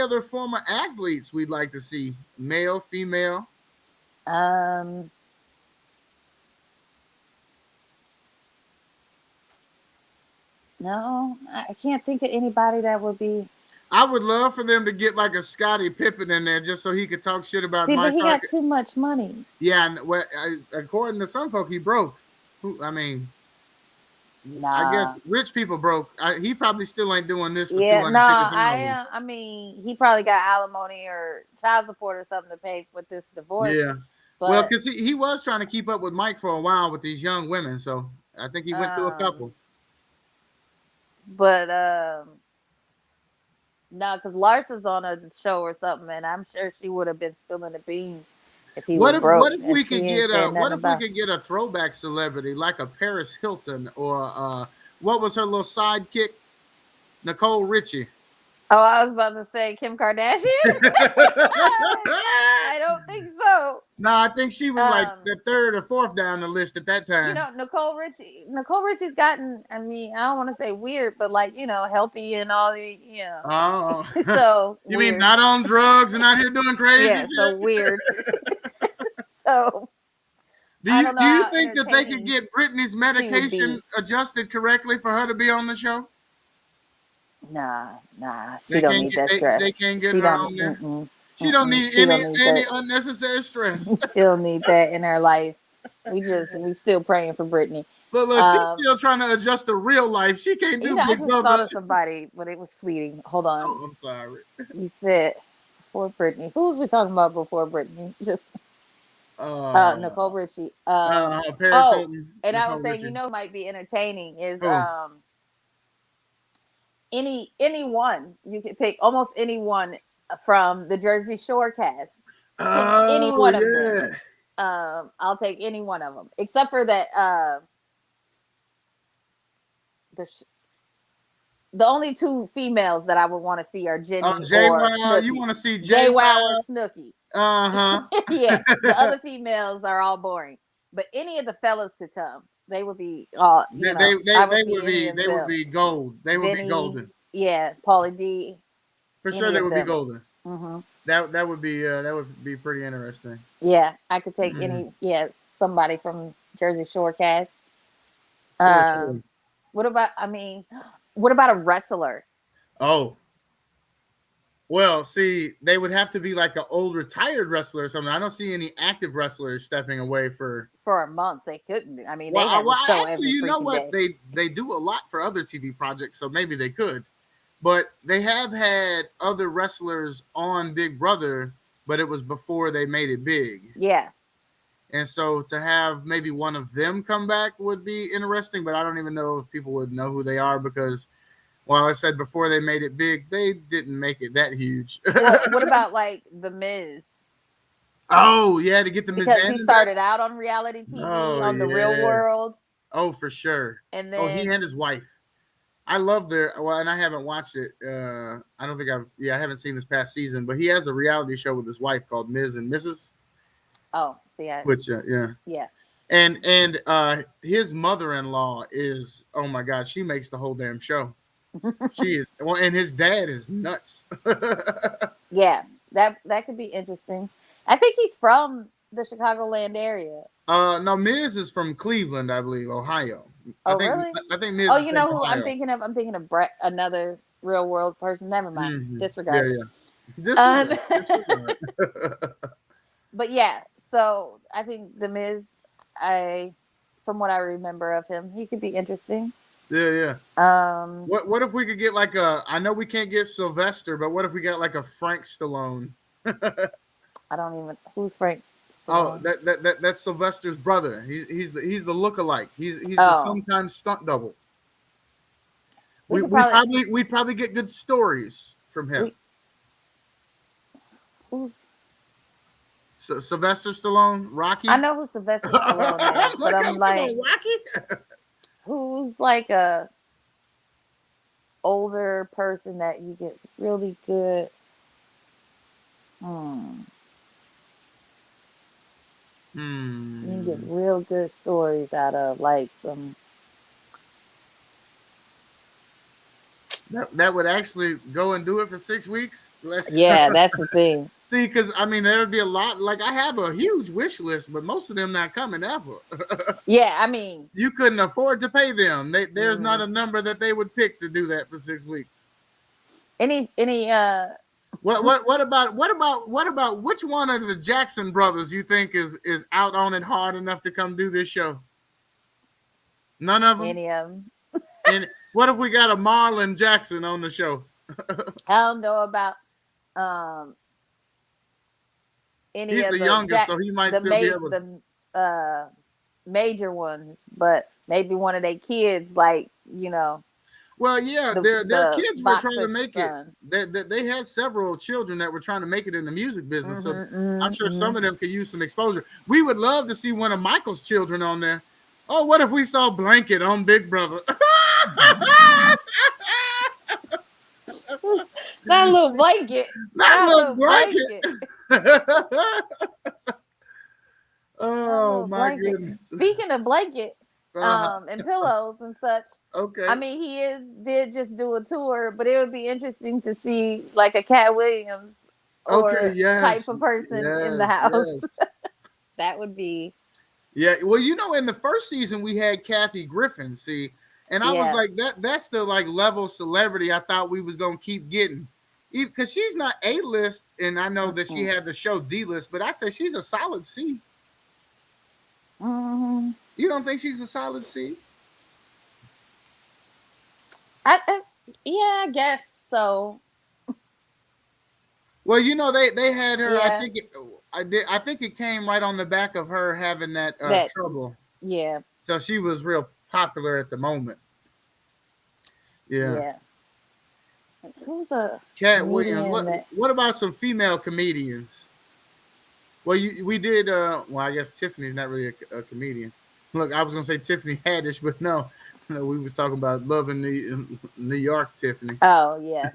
other former athletes we'd like to see? Male, female? No, I can't think of anybody that would be. I would love for them to get like a Scottie Pippen in there just so he could talk shit about. But he got too much money. Yeah, well, according to some folk, he broke. I guess rich people broke. He probably still ain't doing this for $250. I mean, he probably got alimony or child support or something to pay with this divorce. Yeah. Well, because he was trying to keep up with Mike for a while with these young women, so I think he went through a couple. But no, because Larsa's on a show or something, and I'm sure she would have been spilling the beans if he was broke. What if we could get a throwback celebrity like a Paris Hilton or what was her little sidekick, Nicole Richie? Oh, I was about to say Kim Kardashian. I don't think so. No, I think she was like the third or fourth down the list at that time. You know, Nicole Richie's gotten, I mean, I don't want to say weird, but like, you know, healthy and all the, you know. Oh. So you mean not on drugs and out here doing crazy shit? So weird. So do you think that they could get Britney's medication adjusted correctly for her to be on the show? Nah. She don't need that stress. They can't get her on there. She don't need any unnecessary stress. She don't need that in her life. We still praying for Britney. Look, she's still trying to adjust to real life. She can't do. I just thought of somebody, but it was fleeting. Hold on. Oh, I'm sorry. You said before Britney. Who was we talking about before Britney? Just Nicole Richie. Paris Hilton, and I was saying, you know, might be entertaining is anyone you can pick, almost anyone from the Jersey Shore cast. Any one of them. I'll take any one of them, except for that. The only two females that I would want to see are Jenny or Snooki. You want to see JWoww or Snooki? Yeah, the other females are all boring, but any of the fellas could come. They would be all. They would be gold. They would be golden. Yeah, Pauly D. For sure, they would be golden. Mm-hmm. That would be pretty interesting. Yeah, I could take somebody from Jersey Shore cast. What about a wrestler? Oh. Well, see, they would have to be like an old retired wrestler or something. I don't see any active wrestlers stepping away for a month. They couldn't. I mean, they have a show every you know what? Day. They do a lot for other TV projects, so maybe they could. But they have had other wrestlers on Big Brother, but it was before they made it big. Yeah. And so to have maybe one of them come back would be interesting, but I don't even know if people would know who they are because, well, I said before they made it big, they didn't make it that huge. What about like The Miz? Oh, yeah, to get The Miz. Because he started out on reality TV, on The Real World. Oh, for sure. And then he and his wife. I love and I haven't watched it. I don't think I haven't seen this past season, but he has a reality show with his wife called Ms. and Mrs. Oh, see, yeah. And his mother-in-law is, oh my God, she makes the whole damn show. She is, and his dad is nuts. Yeah, that could be interesting. I think he's from the Chicagoland area. No, Miz is from Cleveland, I believe, Ohio. Really? I think Miz. Oh, you know who I'm thinking of? I'm thinking of Brett, another Real World person. Never mind. Mm-hmm. Disregard. Yeah. Disregard. But but yeah, so I think the Miz, from what I remember of him, he could be interesting. Yeah. Um, What if we could get like a? I know we can't get Sylvester, but what if we got like a Frank Stallone? I don't even who's Frank Oh, Stallone. that's Sylvester's brother. He's the lookalike. He's the Oh, sometimes stunt double. we We could we probably probably we'd probably get good stories from him. we who's So, Sylvester Stallone, I Rocky. know who Sylvester Stallone is, but Look, I'm come like, on, Rocky. who's like a older person that you get really good. Hmm. You can get Hmm. real good stories out of like some. That would actually go and do it for 6 weeks. Let's Yeah, that's the thing. see, because I mean there would be a lot. Like I have a huge wish list, but most of them not coming ever. Yeah, I mean, You couldn't afford to pay them. There's not mm, a number that they would pick to do that for 6 weeks. any What about which one of the Jackson brothers you think is out on it hard enough to come do this show? None of them. any of them. And what if we got a Marlon Jackson on the show? I don't know about um any He's of the the youngest, Jack so he might the still be ma- able. major ones, but maybe one of their kids, like Well, yeah, the their the kids were trying to boxer's make it. son. They had several children that were trying to make it in the music business, so I'm sure Hmm. some of them could use some exposure. We would love to see one of Michael's children on there. Oh, what if we saw Blanket on Big Brother? Not a little blanket. Not Not a little little Blanket. blanket. Not a Oh little my blanket. goodness. Speaking of blanket, Uh-huh. and pillows and such. I Okay. mean, did just do a tour, but it would be interesting to see like a Cat Williams Okay. or type Yes. of person in the Yes. house. Yes. That would be, Yeah, well, in the first season we had Kathy Griffin, see, and I was yeah. like, that's the like level celebrity I thought we was gonna keep getting, because she's not A list, and I know that she Mm-mm. had the show D list, but I said she's a solid C. Hmm. You don't think she's a solid C? I yeah, I guess so. Well, they had her. Yeah, I think it came right on the back of her having that that trouble, yeah, so she was real popular at the moment. Yeah. yeah. Who's a Cat Williams. comedian What that? what about some female comedians? Well, we did. Well, I guess Tiffany's not really a comedian. Look, I was gonna say Tiffany Haddish, but no, no, we was talking about Love in New York, Tiffany. Oh yeah,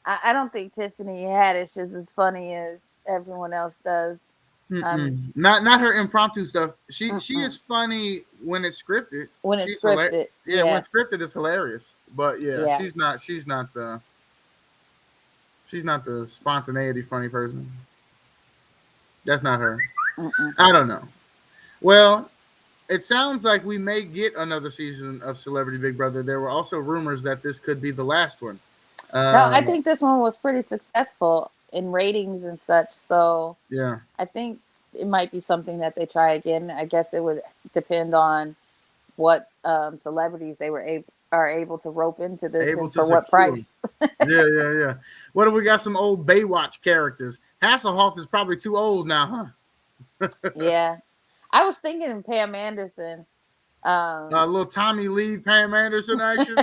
I don't think Tiffany Haddish is as funny as everyone else does. Um, Not her impromptu stuff. She mm-mm. is funny when it's scripted. When it's She's hilarious. scripted, Yeah, when yeah, scripted it's hilarious. But yeah, yeah. she's not the spontaneity funny person. That's not her. Mm-mm. I don't know. Well, it sounds like we may get another season of Celebrity Big Brother. There were also rumors that this could be the last one. No, I Uh, think this one was pretty successful in ratings and such. So yeah, I think it might be something that they try again. I guess it would depend on what celebrities they are able to rope into this able and to for what secure. price. Yeah. What if we got some old Baywatch characters? Hasselhoff is probably too old now, huh? Yeah, I was thinking Pam Anderson. Little Tommy Lee, Pam Anderson action.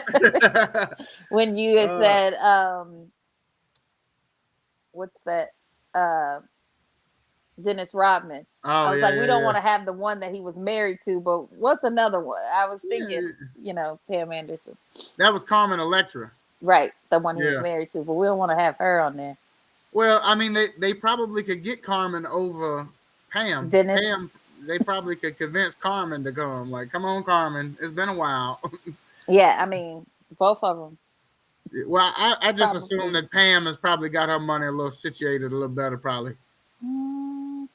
When you had uh, said, what's that? Uh, Dennis Rodman. oh I was yeah, like, we don't yeah, want to have the one that he was married to, but what's another one? I was yeah. thinking, Pam Anderson. That was Carmen Electra. Right, the one he was Yeah. married to, but we don't want to have her on there. Well, I mean, they probably could get Carmen over Pam. Dennis. Pam, they probably could convince Carmen to come. Like, come on, Carmen, it's been a while. Yeah, I mean, both of them. Well, I just assume Probably. that Pam has probably got her money a little situated a little better, probably. Mm,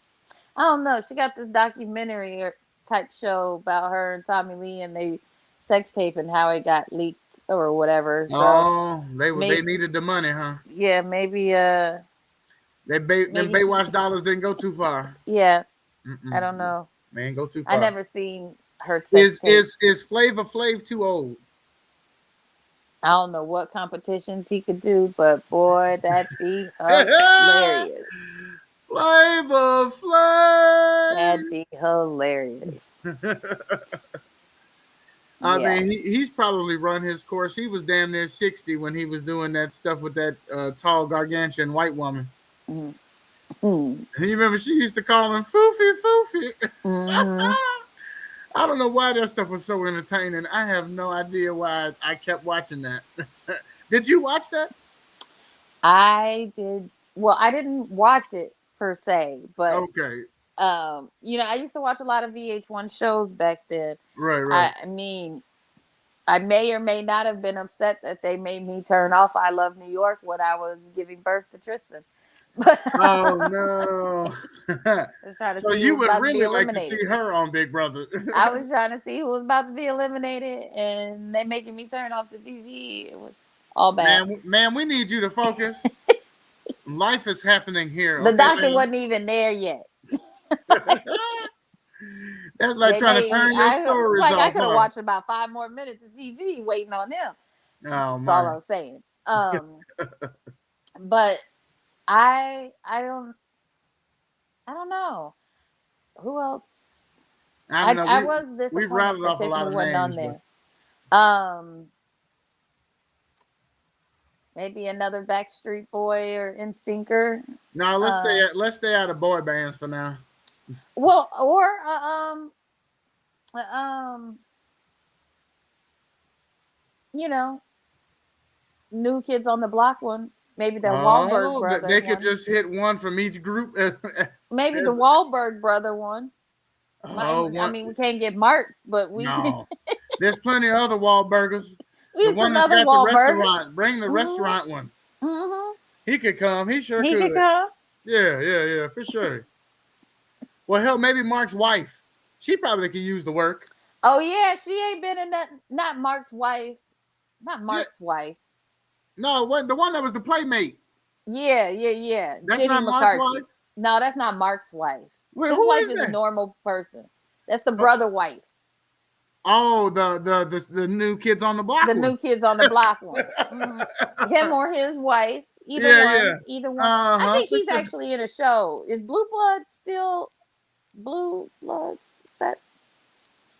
I don't know. She got this documentary type show about her and Tommy Lee and they sex tape and how it got leaked or whatever. So Oh, they maybe, needed the money, huh? yeah, maybe Them Maybe Baywatch dollars didn't go too far. yeah, I don't Mm-mm. know. They ain't go too I far. never seen her sex Is tape. Flavor Flav too old? I don't know what competitions he could do, but boy, that'd be hilarious. Flavor That'd Flav. be hilarious. I Yeah. mean, he's probably run his course. He was damn near 60 when he was doing that stuff with that tall, gargantuan white woman. Mm. Mm. You remember she used to call him Foofy Foofy. Hmm. I don't know why that stuff was so entertaining. I have no idea why I kept watching that. Did you watch that? I did. Well, I didn't watch it per se, but Okay. I used to watch a lot of VH1 shows back then. Right, right. I mean, I may or may not have been upset that they made me turn off I Love New York when I was giving birth to Tristan. But Oh no. I was trying to So see who you was would about to be really like to eliminated. see her on Big Brother. I was trying to see who was about to be eliminated, and they making me turn off the TV. It was all bad. Man, we need you to focus. Life is happening here. The Okay, doctor man? wasn't even there yet. That's like trying to turn your stories it's like I off. could have Huh? watched about 5 more minutes of TV waiting on them. Oh That's all my. I'm saying. But I don't know who else. I don't know. I was We've disappointed rattled that off a lot Tiffany of wasn't on names. there. Maybe another Backstreet Boy or NSYNCer. No, let's stay out of boy bands for now. Well, or New Kids on the Block one. Maybe the Wahlberg brother. They could one. just hit one from each group. Maybe the Wahlberg brother one. Oh, I mean, we can't get Mark, but we no. There's plenty of other Wahlburgers. We The one that's another got the Wahlberg. restaurant. Bring the restaurant one. Mm-hmm. He could come. He sure He could. could come. Yeah, for sure. Well, hell, maybe Mark's wife. She probably could use the work. Oh yeah, she ain't been in that. Not Mark's wife. Not Mark's wife. No, the one that was the playmate. Yeah. That's Jenny not McCarthy. Mark's wife. No, that's not Mark's wife. Wait, His who wife is is that? a normal person. That's the brother wife. Oh, the new kids on the block. The New Kids on the Block one. Mm-hmm. Him or his wife. Either one. I think he's actually in a show. Is Blue Bloods still Blue Bloods? Is that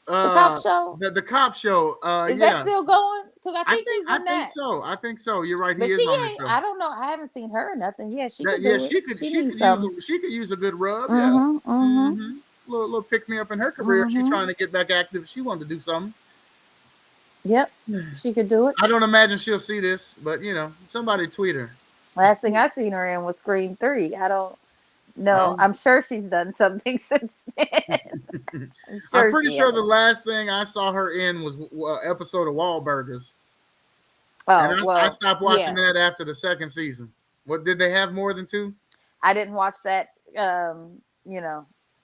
the cop show? The cop show. Is that still going? Because I think he's in that. I think so. You're right. But he she is on the ain't. show. I don't know. I haven't seen her or nothing. Yeah, she could do yeah, it. she could use a good rub. Mm-hmm, Yeah. mm-hmm. Little pick me up in her career. Mm-hmm. She's trying to get back active. She wanted to do something. Yep, she could do it. I don't imagine she'll see this, but somebody tweet her. Last thing I seen her in was Scream 3. I don't know. Oh. I'm sure she's done something since then. I'm pretty sure the last thing I saw her in was an episode of Wahlburgers. Oh, and I stopped watching that after the second season. What did they have more than 2? I didn't watch that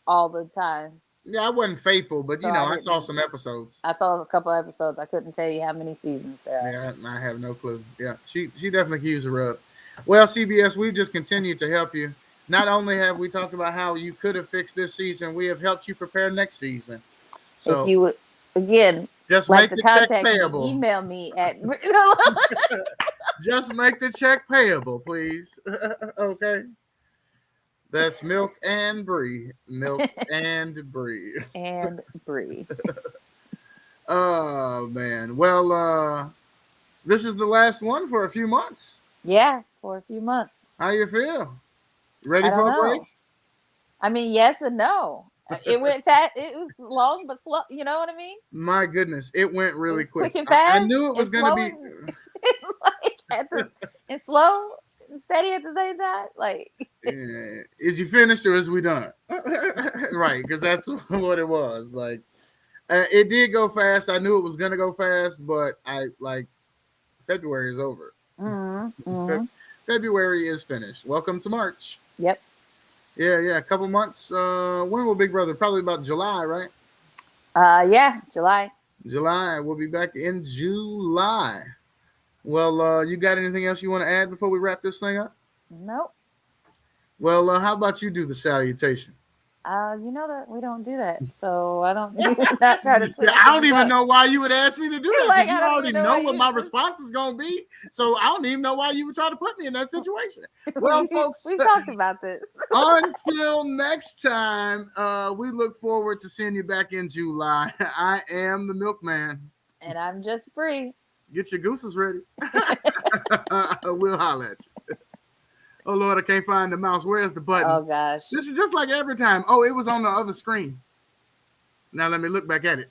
all the time. Yeah, I wasn't faithful, but So I saw some episodes. I saw a couple episodes. I couldn't tell you how many seasons there are. Yeah, I have no clue. Yeah, she definitely could use a rub. Well, CBS, we've just continued to help you. Not only have we talked about how you could have fixed this season, we have helped you prepare next season. So if you would, again, just like make to the check contact payable. me, email me at Just make the check payable, please. Okay. That's Milk and Brie. Milk and Brie. And Brie. Oh man. Well, this is the last one for a few months. Yeah, for a few months. How you feel? Ready I for don't a break? know. I mean, yes and no. It went fast. It was long but slow. You know what I mean? My goodness, it went really quick. Quick and fast. I knew it was going to be and slow and steady at the same time. Like, is you finished or is we done? Right, because that's what it was. Like, it did go fast. I knew it was going to go fast, but February is over. mm-hmm. February is finished. Welcome to March. Yep. Yeah, a couple months. When will Big Brother? Probably about July, right? Yeah, July. July. We'll be back in July. Well, you got anything else you want to add before we wrap this thing up? Nope. Well, how about you do the salutation? You know that we don't do that, so I don't not try to switch Yeah, I don't things even up. know why you would ask me to do that Like, because I you don't already even know know why what you my just- response is going to be. So I don't even know why you would try to put me in that situation. Well, folks, We've talked about this. until next time, we look forward to seeing you back in July. I am the milkman. And I'm just free. Get your gooses ready. We'll holler at you. Oh, Lord, I can't find the mouse. Where's the button? Oh gosh. This is just like every time. Oh, it was on the other screen. Now let me look back at it.